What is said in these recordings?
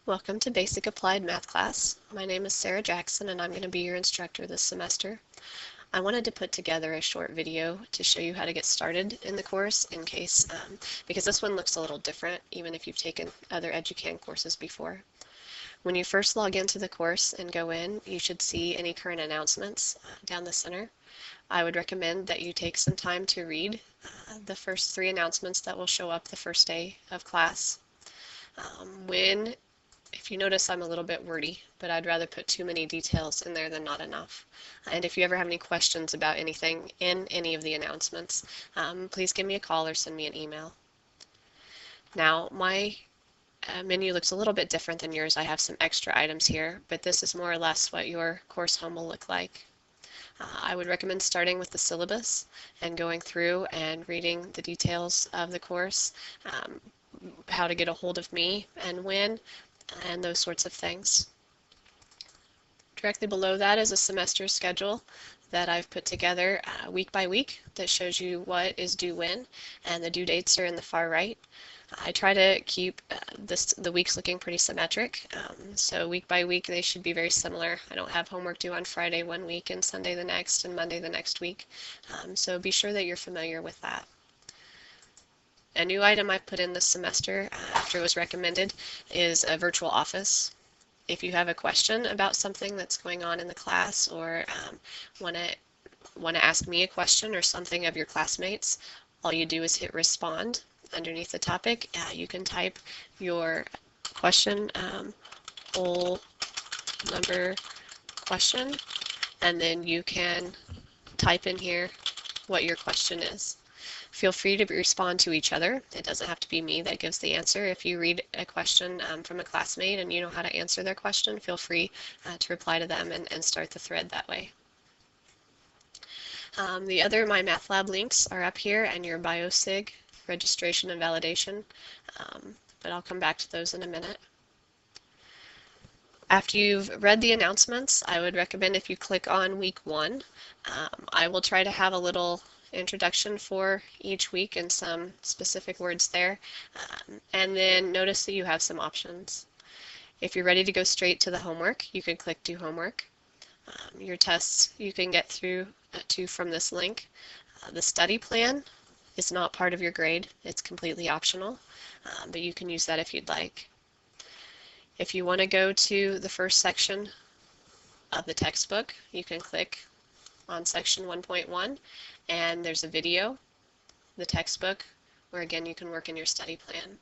Welcome to Basic Applied Math class. My name is Sarah Jackson and I'm going to be your instructor this semester. I wanted to put together a short video to show you how to get started in the course because this one looks a little different even if you've taken other EduCan courses before. When you first log into the course and go in, you should see any current announcements down the center. I would recommend that you take some time to read the first 3 announcements that will show up the first day of class. If you notice, I'm a little bit wordy, but I'd rather put too many details in there than not enough. And if you ever have any questions about anything in any of the announcements, please give me a call or send me an email. Now, my menu looks a little bit different than yours. I have some extra items here, but this is more or less what your course home will look like. I would recommend starting with the syllabus and going through and reading the details of the course, how to get a hold of me and when, and those sorts of things. Directly below that is a semester schedule that I've put together week by week that shows you what is due when, and the due dates are in the far right. I try to keep the weeks looking pretty symmetric, so week by week they should be very similar. I don't have homework due on Friday one week and Sunday the next and Monday the next week, so be sure that you're familiar with that. A new item I put in this semester after it was recommended is a virtual office. If you have a question about something that's going on in the class or want to ask me a question or something of your classmates, all you do is hit respond underneath the topic. You can type your question, whole number question, and then you can type in here what your question is. Feel free to respond to each other. It doesn't have to be me that gives the answer. If you read a question from a classmate and you know how to answer their question, feel free to reply to them and start the thread that way. The other MyMathLab links are up here and your BioSig registration and validation, but I'll come back to those in a minute. After you've read the announcements, I would recommend if you click on week 1, I will try to have a little introduction for each week and some specific words there, and then notice that you have some options. If you're ready to go straight to the homework, you can click do homework. Your tests you can get through to from this link. The study plan is not part of your grade. It's completely optional, but you can use that if you'd like. If you want to go to the first section of the textbook, you can click on section 1.1 and there's a video, the textbook, where again you can work in your study plan.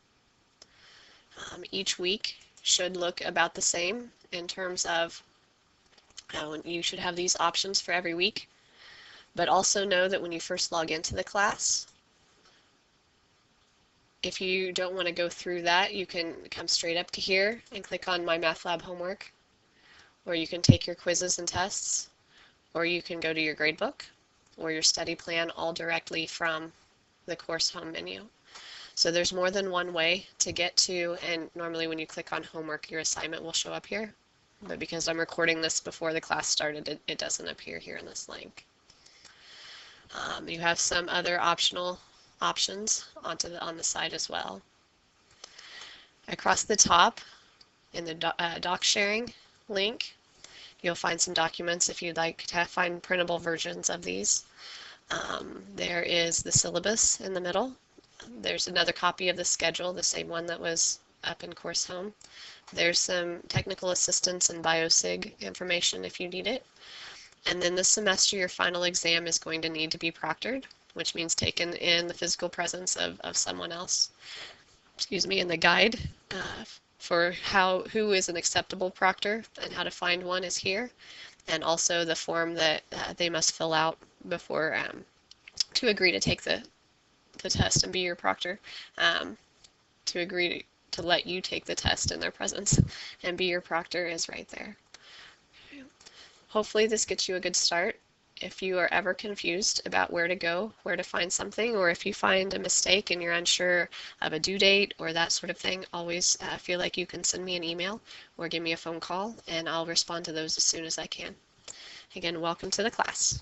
Each week should look about the same in terms of you should have these options for every week, but also know that when you first log into the class, if you don't want to go through that, you can come straight up to here and click on MyMathLab homework, or you can take your quizzes and tests, or you can go to your gradebook or your study plan all directly from the course home menu. So there's more than one way to get to, and normally when you click on homework, your assignment will show up here. But because I'm recording this before the class started, it doesn't appear here in this link. You have some other optional options on the side as well. Across the top in the doc sharing link, you'll find some documents if you'd like to find printable versions of these. There is the syllabus in the middle. There's another copy of the schedule, the same one that was up in Course Home. There's some technical assistance and BioSig information if you need it. And then this semester, your final exam is going to need to be proctored, which means taken in the physical presence of someone else. Excuse me, in the guide for who is an acceptable proctor and how to find one is here, and also the form that they must fill out before to agree to take the test and be your proctor, to agree to let you take the test in their presence and be your proctor is right there. Hopefully this gets you a good start. If you are ever confused about where to go, where to find something, or if you find a mistake and you're unsure of a due date or that sort of thing, always feel like you can send me an email or give me a phone call and I'll respond to those as soon as I can. Again, welcome to the class.